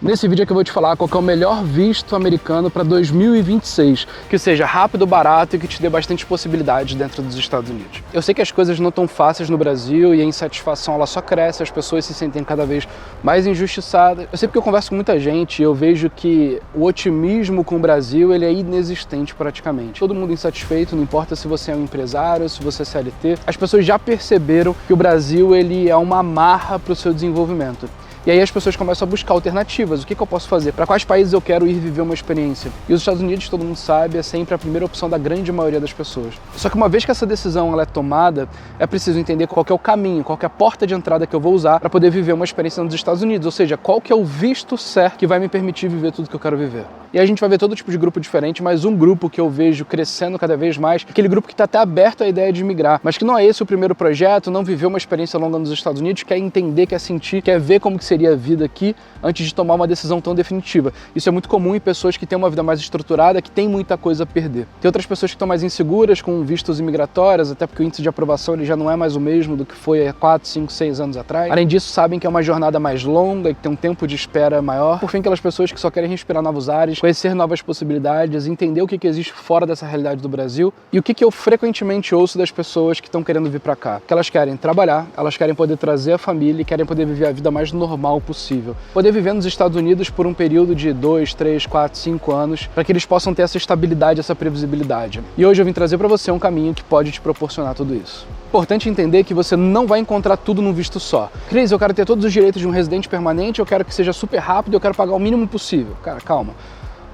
Nesse vídeo aqui eu vou te falar qual que é o melhor visto americano para 2026, que seja rápido, barato e que te dê bastante possibilidades dentro dos Estados Unidos. Eu sei que as coisas não estão fáceis no Brasil e a insatisfação ela só cresce, as pessoas se sentem cada vez mais injustiçadas. Eu sei porque eu converso com muita gente e eu vejo que o otimismo com o Brasil ele é inexistente praticamente. Todo mundo insatisfeito, não importa se você é um empresário, se você é CLT. As pessoas já perceberam que o Brasil ele é uma amarra para o seu desenvolvimento. E aí as pessoas começam a buscar alternativas. O que eu posso fazer? Para quais países eu quero ir viver uma experiência? E os Estados Unidos, todo mundo sabe, é sempre a primeira opção da grande maioria das pessoas. Só que uma vez que essa decisão ela é tomada, é preciso entender qual que é o caminho, qual que é a porta de entrada que eu vou usar para poder viver uma experiência nos Estados Unidos. Ou seja, qual que é o visto certo que vai me permitir viver tudo que eu quero viver. E a gente vai ver todo tipo de grupo diferente, mas um grupo que eu vejo crescendo cada vez mais, aquele grupo que está até aberto à ideia de migrar, mas que não é esse o primeiro projeto, não viveu uma experiência longa nos Estados Unidos, quer entender, quer sentir, quer ver como que seria a vida aqui antes de tomar uma decisão tão definitiva. Isso é muito comum em pessoas que têm uma vida mais estruturada, que têm muita coisa a perder. Tem outras pessoas que estão mais inseguras com vistos imigratórios, até porque o índice de aprovação ele já não é mais o mesmo do que foi há 4, 5, 6 anos atrás. Além disso, sabem que é uma jornada mais longa e que tem um tempo de espera maior. Por fim, aquelas pessoas que só querem respirar novos ares, conhecer novas possibilidades, entender o que existe fora dessa realidade do Brasil. E o que eu frequentemente ouço das pessoas que estão querendo vir para cá? Que elas querem trabalhar, elas querem poder trazer a família e querem poder viver a vida mais normal possível. Poder viver nos Estados Unidos por um período de 2, 3, 4, 5 anos, para que eles possam ter essa estabilidade, essa previsibilidade. E hoje eu vim trazer para você um caminho que pode te proporcionar tudo isso. Importante entender que você não vai encontrar tudo num visto só. Cris, eu quero ter todos os direitos de um residente permanente, eu quero que seja super rápido, eu quero pagar o mínimo possível. Cara, calma.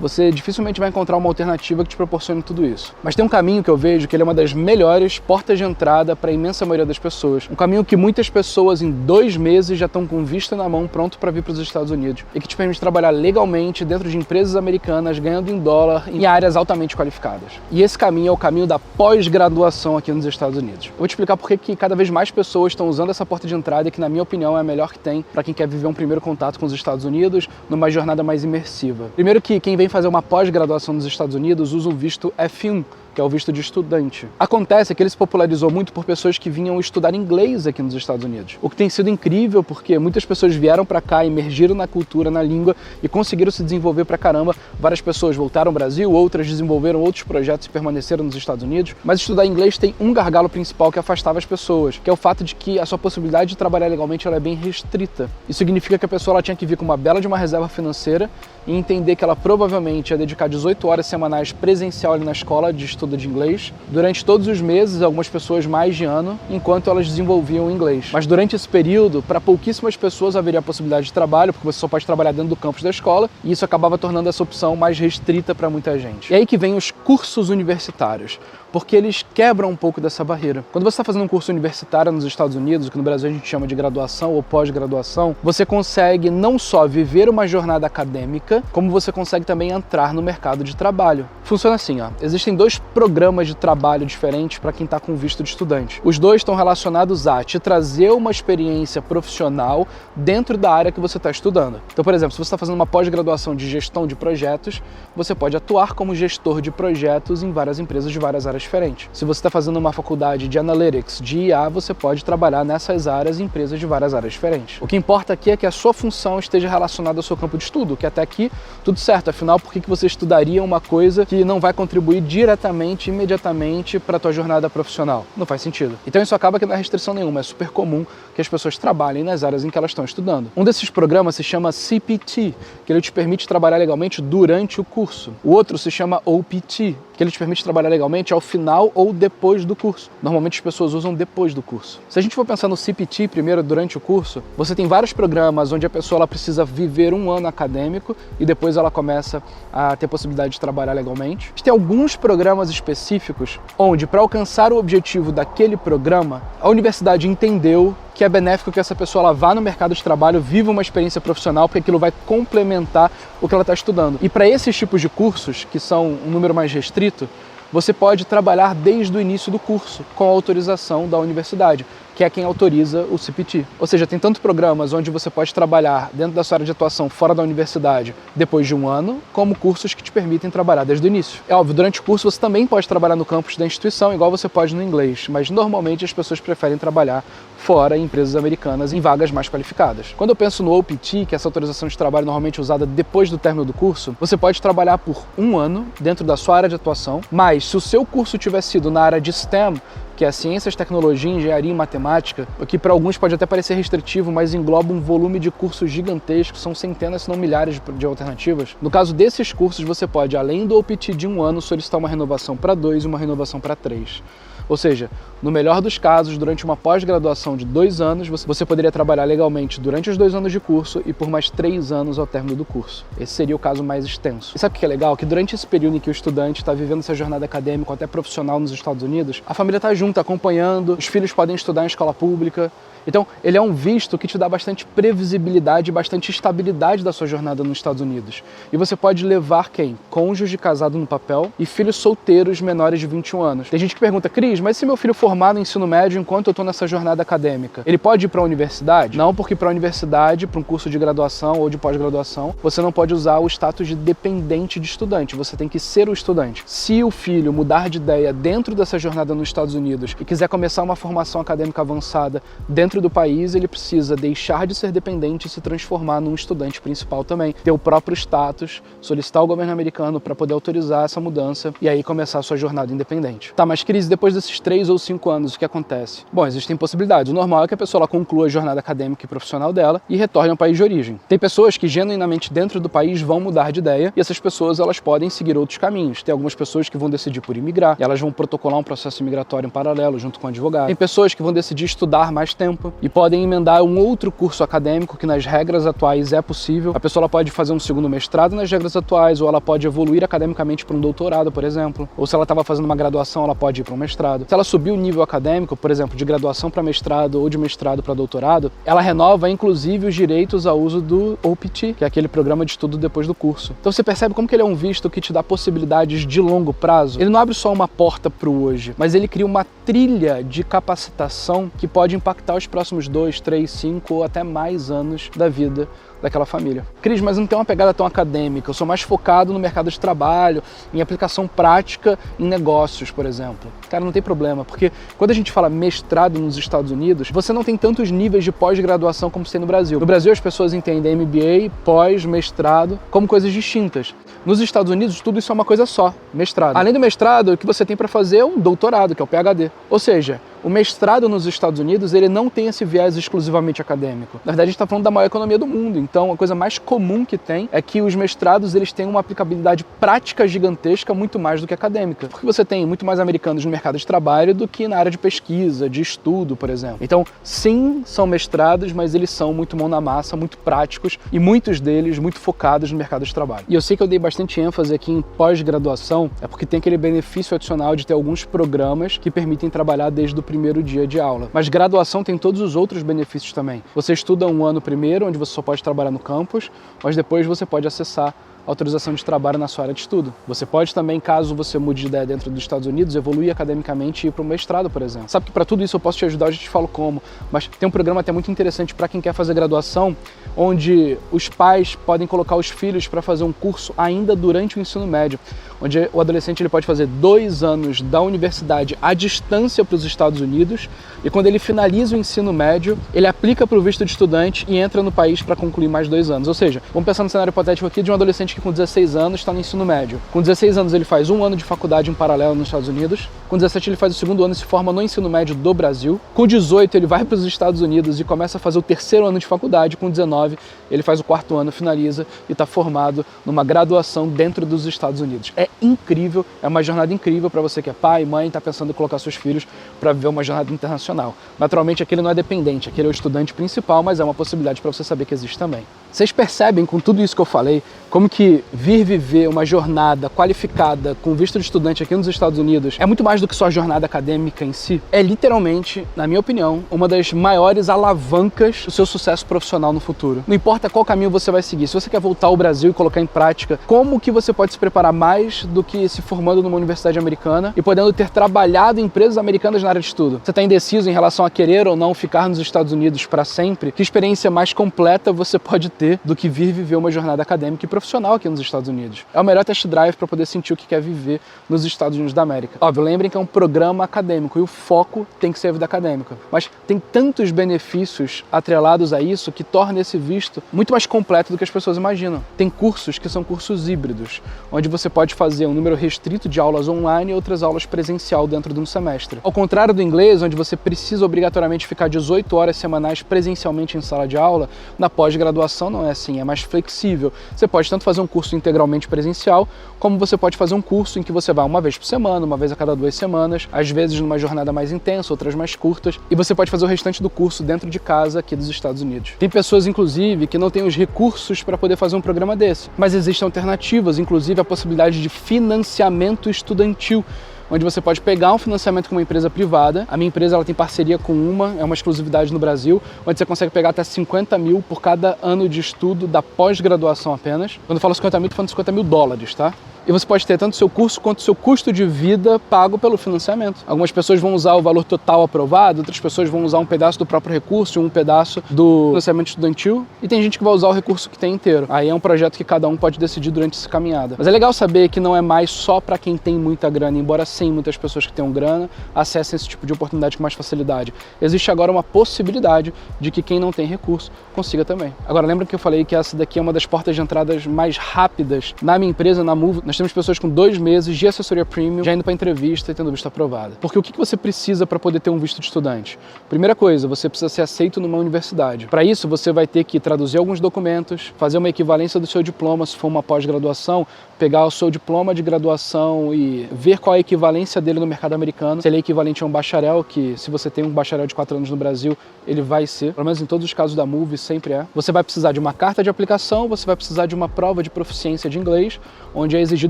Você dificilmente vai encontrar uma alternativa que te proporcione tudo isso. Mas tem um caminho que eu vejo que ele é uma das melhores portas de entrada para a imensa maioria das pessoas. Um caminho que muitas pessoas em 2 meses já estão com visto na mão, pronto para vir para os Estados Unidos. E que te permite trabalhar legalmente dentro de empresas americanas, ganhando em dólar, em áreas altamente qualificadas. E esse caminho é o caminho da pós-graduação aqui nos Estados Unidos. Eu vou te explicar por que cada vez mais pessoas estão usando essa porta de entrada e que, na minha opinião, é a melhor que tem para quem quer viver um primeiro contato com os Estados Unidos numa jornada mais imersiva. Primeiro que quem vem fazer uma pós-graduação nos Estados Unidos usa o visto F1, que é o visto de estudante. Acontece que ele se popularizou muito por pessoas que vinham estudar inglês aqui nos Estados Unidos, o que tem sido incrível porque muitas pessoas vieram para cá, emergiram na cultura, na língua e conseguiram se desenvolver pra caramba. Várias pessoas voltaram ao Brasil, outras desenvolveram outros projetos e permaneceram nos Estados Unidos, mas estudar inglês tem um gargalo principal que afastava as pessoas, que é o fato de que a sua possibilidade de trabalhar legalmente ela é bem restrita. Isso significa que a pessoa ela tinha que vir com uma bela de uma reserva financeira e entender que ela provavelmente ia dedicar 18 horas semanais presencial ali na escola de estudo de inglês, durante todos os meses, algumas pessoas mais de ano, enquanto elas desenvolviam o inglês. Mas durante esse período, para pouquíssimas pessoas haveria a possibilidade de trabalho, porque você só pode trabalhar dentro do campus da escola, e isso acabava tornando essa opção mais restrita para muita gente. E aí que vem os cursos universitários, porque eles quebram um pouco dessa barreira. Quando você está fazendo um curso universitário nos Estados Unidos, o que no Brasil a gente chama de graduação ou pós-graduação, você consegue não só viver uma jornada acadêmica, como você consegue também entrar no mercado de trabalho. Funciona assim, ó. Existem 2 programas de trabalho diferentes para quem está com visto de estudante. Os 2 estão relacionados a te trazer uma experiência profissional dentro da área que você está estudando. Então, por exemplo, se você está fazendo uma pós-graduação de gestão de projetos, você pode atuar como gestor de projetos em várias empresas de várias áreas diferentes. Se você está fazendo uma faculdade de Analytics, de IA, você pode trabalhar nessas áreas em empresas de várias áreas diferentes. O que importa aqui é que a sua função esteja relacionada ao seu campo de estudo, que até aqui tudo certo. Afinal, por que você estudaria uma coisa que não vai contribuir diretamente, imediatamente para a tua jornada profissional? Não faz sentido. Então isso acaba que não é restrição nenhuma, é super comum que as pessoas trabalhem nas áreas em que elas estão estudando. Um desses programas se chama CPT, que ele te permite trabalhar legalmente durante o curso. O outro se chama OPT, que ele te permite trabalhar legalmente ao final ou depois do curso. Normalmente as pessoas usam depois do curso. Se a gente for pensar no CPT primeiro durante o curso, você tem vários programas onde a pessoa ela precisa viver um ano acadêmico e depois ela começa a ter possibilidade de trabalhar legalmente. Tem alguns programas específicos onde, para alcançar o objetivo daquele programa, a universidade entendeu que é benéfico que essa pessoa ela vá no mercado de trabalho, viva uma experiência profissional, porque aquilo vai complementar o que ela está estudando. E para esses tipos de cursos, que são um número mais restrito, você pode trabalhar desde o início do curso, com a autorização da universidade, que é quem autoriza o CPT. Ou seja, tem tanto programas onde você pode trabalhar dentro da sua área de atuação fora da universidade depois de um ano, como cursos que te permitem trabalhar desde o início. É óbvio, durante o curso você também pode trabalhar no campus da instituição, igual você pode no inglês, mas normalmente as pessoas preferem trabalhar fora em empresas americanas em vagas mais qualificadas. Quando eu penso no OPT, que é essa autorização de trabalho normalmente usada depois do término do curso, você pode trabalhar por um ano dentro da sua área de atuação, mas se o seu curso tiver sido na área de STEM, que é ciências, tecnologia, engenharia e matemática, o que para alguns pode até parecer restritivo, mas engloba um volume de cursos gigantescos, são centenas, se não milhares de alternativas. No caso desses cursos, você pode, além do OPT de um ano, solicitar uma renovação para 2 e uma renovação para 3. Ou seja, no melhor dos casos, durante uma pós-graduação de 2 anos, você poderia trabalhar legalmente durante os 2 anos de curso e por mais 3 anos ao término do curso. Esse seria o caso mais extenso. E sabe o que é legal? Que durante esse período em que o estudante está vivendo essa jornada acadêmica ou até profissional nos Estados Unidos, a família está junto, acompanhando, os filhos podem estudar em escola pública. Então, ele é um visto que te dá bastante previsibilidade e bastante estabilidade da sua jornada nos Estados Unidos. E você pode levar quem? Cônjuge casado no papel e filhos solteiros menores de 21 anos. Tem gente que pergunta, Cris, mas se meu filho formar no ensino médio enquanto eu estou nessa jornada acadêmica, ele pode ir para a universidade? Não, porque para a universidade, para um curso de graduação ou de pós-graduação, você não pode usar o status de dependente de estudante, você tem que ser o estudante. Se o filho mudar de ideia dentro dessa jornada nos Estados Unidos e quiser começar uma formação acadêmica avançada dentro do país, ele precisa deixar de ser dependente e se transformar num estudante principal também, ter o próprio status, solicitar ao governo americano para poder autorizar essa mudança e aí começar a sua jornada independente. Tá, mas Cris, depois desses 3 ou 5 anos, o que acontece? Bom, existem possibilidades. O normal é que a pessoa conclua a jornada acadêmica e profissional dela e retorne ao país de origem. Tem pessoas que genuinamente dentro do país vão mudar de ideia e essas pessoas elas podem seguir outros caminhos. Tem algumas pessoas que vão decidir por imigrar, e elas vão protocolar um processo imigratório em paralelo junto com o advogado. Tem pessoas que vão decidir estudar mais tempo e podem emendar um outro curso acadêmico que nas regras atuais é possível. A pessoa ela pode fazer um segundo mestrado nas regras atuais, ou ela pode evoluir academicamente para um doutorado, por exemplo. Ou se ela estava fazendo uma graduação, ela pode ir para um mestrado. Se ela subir o nível acadêmico, por exemplo, de graduação para mestrado ou de mestrado para doutorado, ela renova inclusive os direitos ao uso do OPT, que é aquele programa de estudo depois do curso. Então você percebe como que ele é um visto que te dá possibilidades de longo prazo. Ele não abre só uma porta para o hoje, mas ele cria uma trilha de capacitação que pode impactar os próximos 2, 3, 5 ou até mais anos da vida daquela família. Cris, mas não tem uma pegada tão acadêmica, eu sou mais focado no mercado de trabalho, em aplicação prática em negócios, por exemplo. Cara, não tem problema, porque quando a gente fala mestrado nos Estados Unidos, você não tem tantos níveis de pós-graduação como você tem no Brasil. No Brasil as pessoas entendem MBA, pós, mestrado, como coisas distintas. Nos Estados Unidos tudo isso é uma coisa só, mestrado. Além do mestrado, o que você tem para fazer é um doutorado, que é o PhD. Ou seja, o mestrado nos Estados Unidos, ele não tem esse viés exclusivamente acadêmico. Na verdade, a gente está falando da maior economia do mundo, então a coisa mais comum que tem é que os mestrados eles têm uma aplicabilidade prática gigantesca muito mais do que acadêmica. Porque você tem muito mais americanos no mercado de trabalho do que na área de pesquisa, de estudo, por exemplo. Então, sim, são mestrados, mas eles são muito mão na massa, muito práticos e muitos deles muito focados no mercado de trabalho. E eu sei que eu dei bastante ênfase aqui em pós-graduação, é porque tem aquele benefício adicional de ter alguns programas que permitem trabalhar desde o primeiro dia de aula. Mas graduação tem todos os outros benefícios também. Você estuda um ano primeiro, onde você só pode trabalhar no campus, mas depois você pode acessar autorização de trabalho na sua área de estudo. Você pode também, caso você mude de ideia dentro dos Estados Unidos, evoluir academicamente e ir para um mestrado, por exemplo. Sabe que para tudo isso eu posso te ajudar, eu já te falo como, mas tem um programa até muito interessante para quem quer fazer graduação, onde os pais podem colocar os filhos para fazer um curso ainda durante o ensino médio, onde o adolescente ele pode fazer 2 anos da universidade à distância para os Estados Unidos e quando ele finaliza o ensino médio, ele aplica para o visto de estudante e entra no país para concluir mais 2 anos. Ou seja, vamos pensar no cenário hipotético aqui de um adolescente que com 16 anos está no ensino médio. Com 16 anos ele faz 1 ano de faculdade em paralelo nos Estados Unidos. Com 17 ele faz o 2º ano e se forma no ensino médio do Brasil. Com 18 ele vai para os Estados Unidos e começa a fazer o 3º ano de faculdade. Com 19 ele faz o 4º ano, finaliza e está formado numa graduação dentro dos Estados Unidos. É incrível, é uma jornada incrível para você que é pai, mãe, está pensando em colocar seus filhos para viver uma jornada internacional. Naturalmente aquele não é dependente, aquele é o estudante principal, mas é uma possibilidade para você saber que existe também. Vocês percebem com tudo isso que eu falei, como que que vir viver uma jornada qualificada com visto de estudante aqui nos Estados Unidos é muito mais do que só a jornada acadêmica em si. É literalmente, na minha opinião, uma das maiores alavancas do seu sucesso profissional no futuro. Não importa qual caminho você vai seguir. Se você quer voltar ao Brasil e colocar em prática, como que você pode se preparar mais do que se formando numa universidade americana e podendo ter trabalhado em empresas americanas na área de estudo? Você está indeciso em relação a querer ou não ficar nos Estados Unidos para sempre? Que experiência mais completa você pode ter do que vir viver uma jornada acadêmica e profissional aqui nos Estados Unidos? É o melhor test drive para poder sentir o que quer viver nos Estados Unidos da América. Óbvio, lembrem que é um programa acadêmico e o foco tem que ser a vida acadêmica. Mas tem tantos benefícios atrelados a isso que torna esse visto muito mais completo do que as pessoas imaginam. Tem cursos que são cursos híbridos, onde você pode fazer um número restrito de aulas online e outras aulas presencial dentro de um semestre. Ao contrário do inglês, onde você precisa obrigatoriamente ficar 18 horas semanais presencialmente em sala de aula, na pós-graduação não é assim, é mais flexível. Você pode tanto fazer um curso integralmente presencial, como você pode fazer um curso em que você vai uma vez por semana, uma vez a cada 2 semanas, às vezes numa jornada mais intensa, outras mais curtas, e você pode fazer o restante do curso dentro de casa aqui dos Estados Unidos. Tem pessoas, inclusive, que não têm os recursos para poder fazer um programa desse, mas existem alternativas, inclusive a possibilidade de financiamento estudantil, onde você pode pegar um financiamento com uma empresa privada. A minha empresa ela tem parceria com é uma exclusividade no Brasil, onde você consegue pegar até 50 mil por cada ano de estudo da pós-graduação apenas. Quando eu falo 50 mil, estou falando 50 mil dólares, tá? E você pode ter tanto o seu curso quanto o seu custo de vida pago pelo financiamento. Algumas pessoas vão usar o valor total aprovado, outras pessoas vão usar um pedaço do próprio recurso, um pedaço do financiamento estudantil, e tem gente que vai usar o recurso que tem inteiro. Aí é um projeto que cada um pode decidir durante essa caminhada. Mas é legal saber que não é mais só para quem tem muita grana, embora sim, muitas pessoas que tenham grana acessem esse tipo de oportunidade com mais facilidade. Existe agora uma possibilidade de que quem não tem recurso consiga também. Agora, lembra que eu falei que essa daqui é uma das portas de entradas mais rápidas na minha empresa, na Move. Nós temos pessoas com 2 meses de assessoria premium já indo para entrevista e tendo visto aprovado. Porque o que você precisa para poder ter um visto de estudante? Primeira coisa, você precisa ser aceito numa universidade. Para isso, você vai ter que traduzir alguns documentos, fazer uma equivalência do seu diploma, se for uma pós-graduação, pegar o seu diploma de graduação e ver qual é a equivalência dele no mercado americano. Se ele é equivalente a um bacharel, que se você tem um bacharel de 4 anos no Brasil, ele vai ser. Pelo menos em todos os casos da Move, sempre é. Você vai precisar de uma carta de aplicação, você vai precisar de uma prova de proficiência de inglês, onde é exigido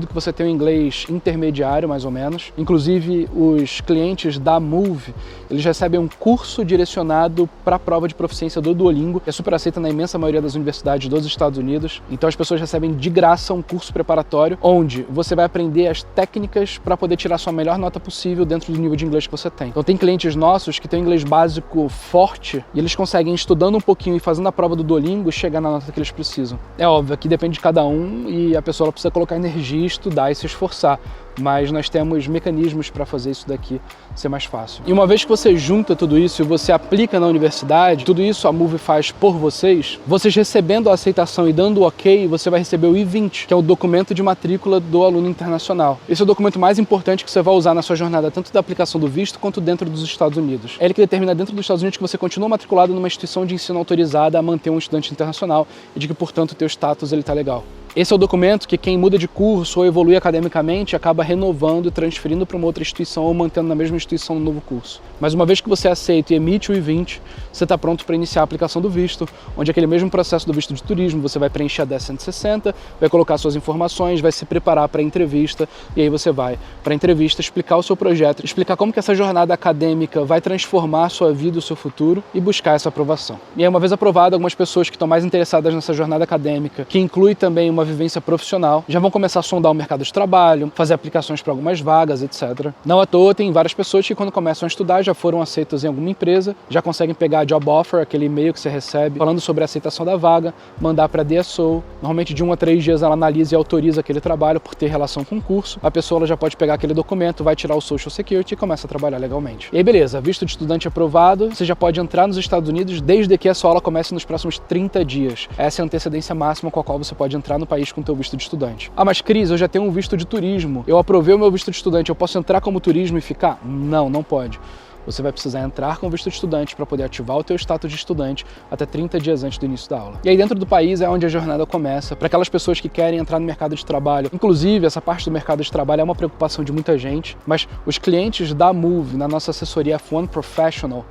que você tenha um inglês intermediário, mais ou menos. Inclusive, os clientes da Move, eles recebem um curso direcionado para a prova de proficiência do Duolingo, que é super aceita na imensa maioria das universidades dos Estados Unidos. Então as pessoas recebem de graça um curso preparatório, onde você vai aprender as técnicas para poder tirar a sua melhor nota possível dentro do nível de inglês que você tem. Então tem clientes nossos que têm um inglês básico forte e eles conseguem, estudando um pouquinho e fazendo a prova do Duolingo, chegar na nota que eles precisam. É óbvio que depende de cada um e a pessoa precisa colocar energia, estudar e se esforçar. Mas nós temos mecanismos para fazer isso daqui ser mais fácil. E uma vez que você junta tudo isso e você aplica na universidade, tudo isso a Move faz por vocês recebendo a aceitação e dando o ok, você vai receber o I-20, que é o documento de matrícula do aluno internacional. Esse é o documento mais importante que você vai usar na sua jornada, tanto da aplicação do visto quanto dentro dos Estados Unidos. É ele que determina dentro dos Estados Unidos que você continua matriculado numa instituição de ensino autorizada a manter um estudante internacional e de que, portanto, o teu status está legal. Esse é o documento que quem muda de curso ou evolui academicamente acaba renovando e transferindo para uma outra instituição ou mantendo na mesma instituição um novo curso. Mas uma vez que você aceita e emite o I-20, você está pronto para iniciar a aplicação do visto, onde aquele mesmo processo do visto de turismo, você vai preencher a 10-160, vai colocar suas informações, vai se preparar para a entrevista e aí você vai para a entrevista explicar o seu projeto, explicar como que essa jornada acadêmica vai transformar a sua vida, o seu futuro e buscar essa aprovação. E aí, uma vez aprovado, algumas pessoas que estão mais interessadas nessa jornada acadêmica, que inclui também uma vivência profissional, já vão começar a sondar o mercado de trabalho, fazer aplicações para algumas vagas, etc. Não à toa, tem várias pessoas que quando começam a estudar já foram aceitas em alguma empresa, já conseguem pegar a job offer, aquele e-mail que você recebe falando sobre a aceitação da vaga, mandar para a DSO. Normalmente de 1 a 3 dias ela analisa e autoriza aquele trabalho por ter relação com o curso. A pessoa ela já pode pegar aquele documento, vai tirar o Social Security e começa a trabalhar legalmente. E aí beleza, visto de estudante aprovado, você já pode entrar nos Estados Unidos desde que a sua aula comece nos próximos 30 dias. Essa é a antecedência máxima com a qual você pode entrar no país com o teu visto de estudante. Ah, mas Cris, eu já tenho um visto de turismo, eu aprovei o meu visto de estudante, eu posso entrar como turismo e ficar? Não, não pode. Você vai precisar entrar com visto de estudante para poder ativar o teu status de estudante até 30 dias antes do início da aula. E aí dentro do país é onde a jornada começa, para aquelas pessoas que querem entrar no mercado de trabalho. Inclusive, essa parte do mercado de trabalho é uma preocupação de muita gente, mas os clientes da Move, na nossa assessoria F1 Professional,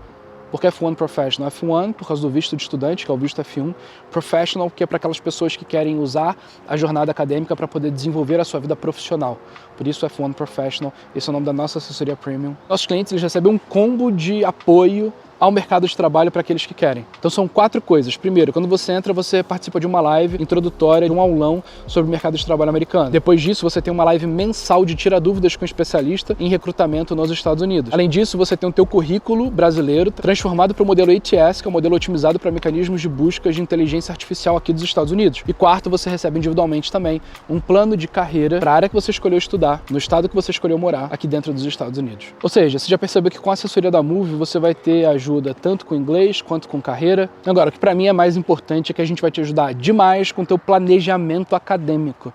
Por que F1 Professional? F1 por causa do visto de estudante, que é o visto F1. Professional, que é para aquelas pessoas que querem usar a jornada acadêmica para poder desenvolver a sua vida profissional. Por isso F1 Professional, esse é o nome da nossa assessoria Premium. Nossos clientes eles recebem um combo de apoio ao mercado de trabalho para aqueles que querem. Então são 4 coisas. Primeiro, quando você entra, você participa de uma live introdutória, de um aulão sobre o mercado de trabalho americano. Depois disso, você tem uma live mensal de tira dúvidas com um especialista em recrutamento nos Estados Unidos. Além disso, você tem o teu currículo brasileiro transformado para o modelo ATS, que é um modelo otimizado para mecanismos de busca de inteligência artificial aqui dos Estados Unidos. E quarto, você recebe individualmente também um plano de carreira para a área que você escolheu estudar, no estado que você escolheu morar, aqui dentro dos Estados Unidos. Ou seja, você já percebeu que com a assessoria da Move, você vai ter ajuda tanto com inglês quanto com carreira. Agora, o que para mim é mais importante é que a gente vai te ajudar demais com o teu planejamento acadêmico.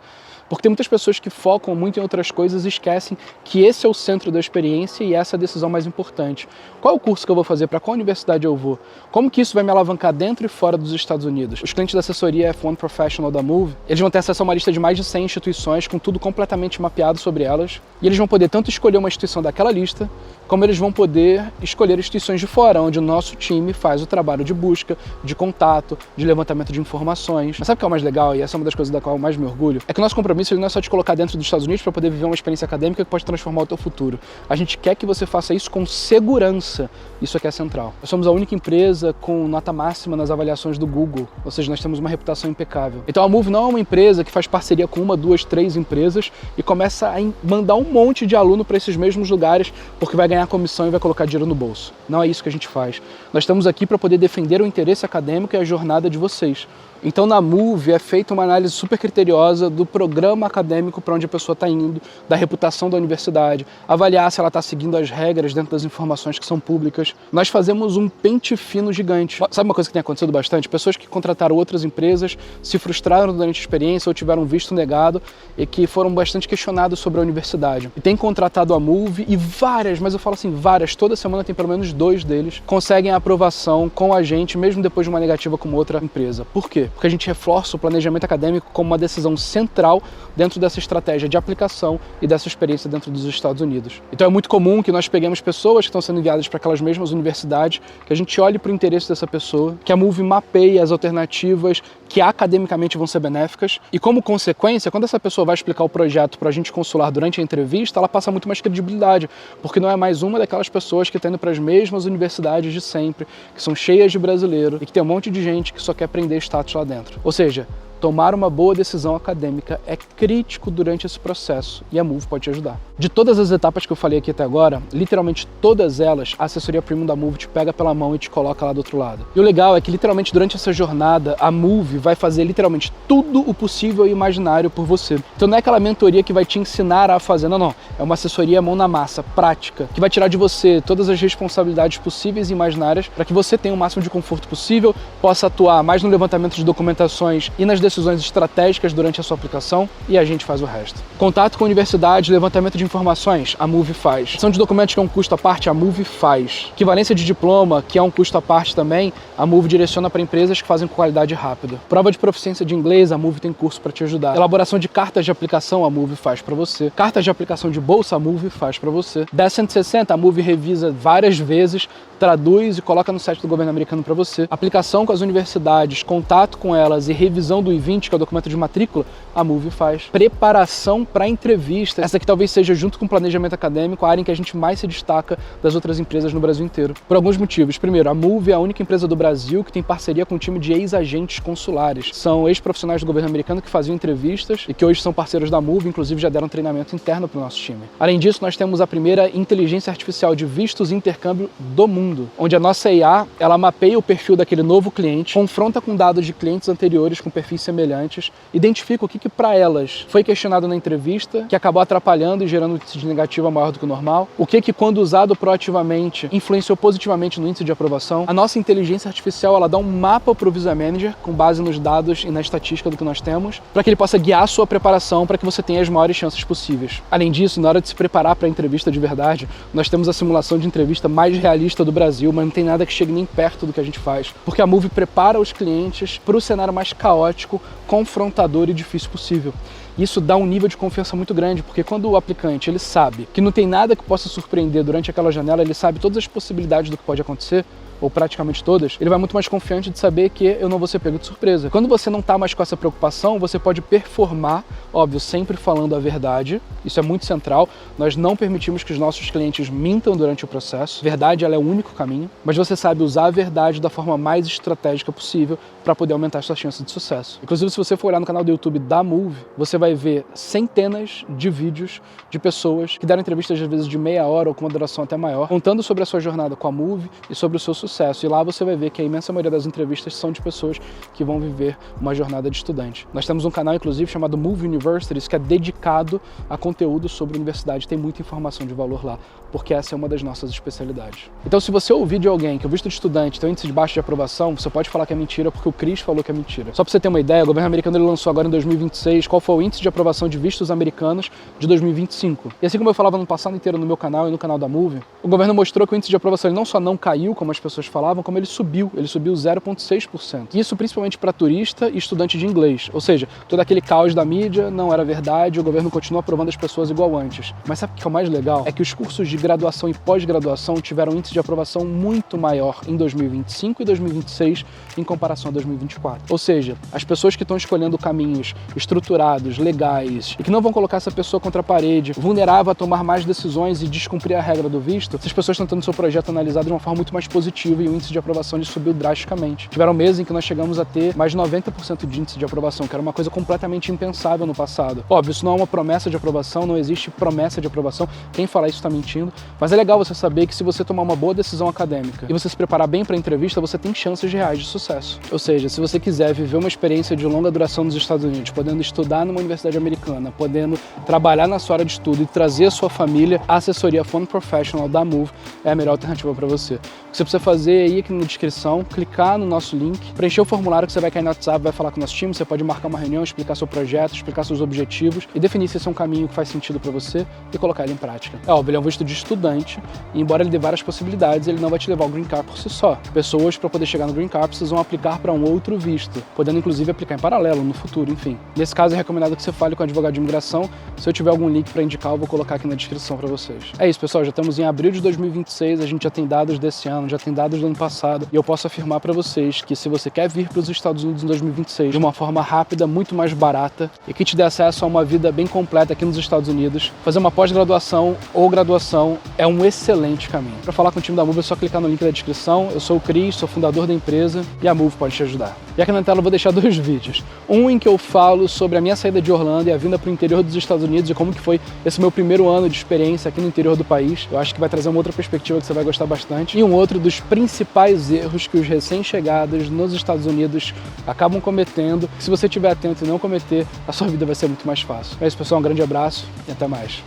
Porque tem muitas pessoas que focam muito em outras coisas e esquecem que esse é o centro da experiência e essa é a decisão mais importante. Qual é o curso que eu vou fazer? Para qual universidade eu vou? Como que isso vai me alavancar dentro e fora dos Estados Unidos? Os clientes da assessoria F1 Professional da Move, eles vão ter acesso a uma lista de mais de 100 instituições com tudo completamente mapeado sobre elas. E eles vão poder tanto escolher uma instituição daquela lista, como eles vão poder escolher instituições de fora, onde o nosso time faz o trabalho de busca, de contato, de levantamento de informações. Mas sabe o que é o mais legal, e essa é uma das coisas da qual eu mais me orgulho? É que o nosso compromisso ele não é só te colocar dentro dos Estados Unidos para poder viver uma experiência acadêmica que pode transformar o teu futuro. A gente quer que você faça isso com segurança. Isso aqui é central. Nós somos a única empresa com nota máxima nas avaliações do Google, ou seja, nós temos uma reputação impecável. Então a Move não é uma empresa que faz parceria com 1, 2, 3 empresas e começa a mandar um monte de aluno para esses mesmos lugares porque vai ganhar comissão e vai colocar dinheiro no bolso. Não é isso que a gente faz. Nós estamos aqui para poder defender o interesse acadêmico e a jornada de vocês. Então na Move é feita uma análise super criteriosa do programa acadêmico para onde a pessoa está indo, da reputação da universidade, avaliar se ela está seguindo as regras dentro das informações que são públicas. Nós fazemos um pente fino gigante. Sabe uma coisa que tem acontecido bastante? Pessoas que contrataram outras empresas, se frustraram durante a experiência ou tiveram visto negado e que foram bastante questionados sobre a universidade. E tem contratado a Move e várias, mas eu falo assim, várias, toda semana tem pelo menos 2 deles, conseguem a aprovação com a gente, mesmo depois de uma negativa com outra empresa. Por quê? Porque a gente reforça o planejamento acadêmico como uma decisão central dentro dessa estratégia de aplicação e dessa experiência dentro dos Estados Unidos. Então é muito comum que nós peguemos pessoas que estão sendo enviadas para aquelas mesmas universidades, que a gente olhe para o interesse dessa pessoa, que a Move mapeie as alternativas que academicamente vão ser benéficas e, como consequência, quando essa pessoa vai explicar o projeto para a gente consular durante a entrevista, ela passa muito mais credibilidade, porque não é mais uma daquelas pessoas que está indo para as mesmas universidades de sempre, que são cheias de brasileiro e que tem um monte de gente que só quer aprender status lá dentro. Ou seja, tomar uma boa decisão acadêmica é crítico durante esse processo e a Move pode te ajudar. De todas as etapas que eu falei aqui até agora, literalmente todas elas, a assessoria Premium da Move te pega pela mão e te coloca lá do outro lado. E o legal é que literalmente durante essa jornada, a Move vai fazer literalmente tudo o possível e imaginário por você. Então não é aquela mentoria que vai te ensinar a fazer, não. É uma assessoria mão na massa, prática, que vai tirar de você todas as responsabilidades possíveis e imaginárias para que você tenha o máximo de conforto possível, possa atuar mais no levantamento de documentações e nas decisões estratégicas durante a sua aplicação e a gente faz o resto. Contato com a universidade, levantamento de informações, a Move faz. São de documentos que é um custo à parte, a Move faz. Equivalência de diploma, que é um custo à parte também, a Move direciona para empresas que fazem com qualidade rápida. Prova de proficiência de inglês, a Move tem curso para te ajudar. Elaboração de cartas de aplicação, a Move faz para você. Cartas de aplicação de bolsa, a Move faz para você. 10.160, a Move revisa várias vezes, traduz e coloca no site do governo americano para você. Aplicação com as universidades, contato com elas e revisão do I-20, que é o documento de matrícula, a Move faz. Preparação para entrevista. Essa aqui talvez seja, junto com o planejamento acadêmico, a área em que a gente mais se destaca das outras empresas no Brasil inteiro. Por alguns motivos. Primeiro, a Move é a única empresa do Brasil que tem parceria com um time de ex-agentes consulares. São ex-profissionais do governo americano que faziam entrevistas e que hoje são parceiros da Move, inclusive já deram treinamento interno para o nosso time. Além disso, nós temos a primeira inteligência artificial de vistos e intercâmbio do mundo, onde a nossa IA, ela mapeia o perfil daquele novo cliente, confronta com dados de clientes anteriores com perfis semelhantes, identifica o que para elas foi questionado na entrevista, que acabou atrapalhando e gerando um índice de negativa maior do que o normal, o que quando usado proativamente influenciou positivamente no índice de aprovação. A nossa inteligência artificial, ela dá um mapa para o Visa Manager, com base nos dados e na estatística do que nós temos, para que ele possa guiar a sua preparação para que você tenha as maiores chances possíveis. Além disso, na hora de se preparar para a entrevista de verdade, nós temos a simulação de entrevista mais realista do Brasil, mas não tem nada que chegue nem perto do que a gente faz, porque a Move prepara os clientes para o cenário mais caótico, confrontador e difícil possível. Isso dá um nível de confiança muito grande, porque quando o aplicante ele sabe que não tem nada que possa surpreender durante aquela janela, ele sabe todas as possibilidades do que pode acontecer, ou praticamente todas, ele vai muito mais confiante de saber que eu não vou ser pego de surpresa. Quando você não está mais com essa preocupação, você pode performar, óbvio, sempre falando a verdade. Isso é muito central. Nós não permitimos que os nossos clientes mintam durante o processo. Verdade, ela é o único caminho, mas você sabe usar a verdade da forma mais estratégica possível para poder aumentar as suas chances de sucesso. Inclusive, se você for olhar no canal do YouTube da Move, você vai ver centenas de vídeos de pessoas que deram entrevistas às vezes de meia hora ou com uma duração até maior, contando sobre a sua jornada com a Move e sobre o seu sucesso. E lá você vai ver que a imensa maioria das entrevistas são de pessoas que vão viver uma jornada de estudante. Nós temos um canal, inclusive, chamado Move Universities, que é dedicado a conteúdo sobre universidade. Tem muita informação de valor lá, porque essa é uma das nossas especialidades. Então, se você ouvir de alguém que o visto de estudante tem um índice de baixo de aprovação, você pode falar que é mentira, porque o Chris falou que é mentira. Só para você ter uma ideia, o governo americano ele lançou agora em 2026 qual foi o índice de aprovação de vistos americanos de 2025. E assim como eu falava no passado inteiro no meu canal e no canal da Move, o governo mostrou que o índice de aprovação ele não só não caiu, como as pessoas falavam, como ele subiu 0,6%. Isso principalmente para turista e estudante de inglês. Ou seja, todo aquele caos da mídia não era verdade, o governo continua aprovando as pessoas igual antes. Mas sabe o que é o mais legal? É que os cursos de graduação e pós-graduação tiveram um índice de aprovação muito maior em 2025 e 2026 em comparação a 2024. Ou seja, as pessoas que estão escolhendo caminhos estruturados, legais, e que não vão colocar essa pessoa contra a parede, vulnerável a tomar mais decisões e descumprir a regra do visto, essas pessoas estão tendo seu projeto analisado de uma forma muito mais positiva e o índice de aprovação subiu drasticamente. Tiveram meses em que nós chegamos a ter mais de 90% de índice de aprovação, que era uma coisa completamente impensável no passado. Óbvio, isso não é uma promessa de aprovação, não existe promessa de aprovação, quem falar isso está mentindo, mas é legal você saber que se você tomar uma boa decisão acadêmica e você se preparar bem para a entrevista, você tem chances reais de sucesso. Ou seja, se você quiser viver uma experiência de longa duração nos Estados Unidos, podendo estudar numa universidade americana, podendo trabalhar na sua área de estudo e trazer a sua família, a assessoria Phone Professional da Move é a melhor alternativa para você. O que você precisa fazer é ir aqui na descrição, clicar no nosso link, preencher o formulário que você vai cair no WhatsApp, vai falar com o nosso time, você pode marcar uma reunião, explicar seu projeto, explicar seus objetivos e definir se esse é um caminho que faz sentido para você e colocar ele em prática. É óbvio, ele é um visto de estudante e embora ele dê várias possibilidades, ele não vai te levar ao Green Card por si só. Pessoas, para poder chegar no Green Card, precisam aplicar para um outro visto, podendo inclusive aplicar em paralelo, no futuro, enfim. Nesse caso, é recomendado que você fale com o advogado de imigração. Se eu tiver algum link para indicar, eu vou colocar aqui na descrição para vocês. É isso, pessoal, já estamos em abril de 2026, a gente já tem dados desse ano, já tem dados do ano passado, e eu posso afirmar para vocês que se você quer vir para os Estados Unidos em 2026 de uma forma rápida, muito mais barata, e que te dê acesso a uma vida bem completa aqui nos Estados Unidos, fazer uma pós-graduação ou graduação é um excelente caminho. Para falar com o time da Move é só clicar no link da descrição. Eu sou o Cris, sou fundador da empresa e a Move pode te ajudar. E aqui na tela eu vou deixar dois vídeos. Um em que eu falo sobre a minha saída de Orlando e a vinda para o interior dos Estados Unidos e como que foi esse meu primeiro ano de experiência aqui no interior do país. Eu acho que vai trazer uma outra perspectiva que você vai gostar bastante. E um outro dos principais erros que os recém-chegados nos Estados Unidos acabam cometendo. Se você estiver atento e não cometer, a sua vida vai ser muito mais fácil. É isso, pessoal. Um grande abraço e até mais.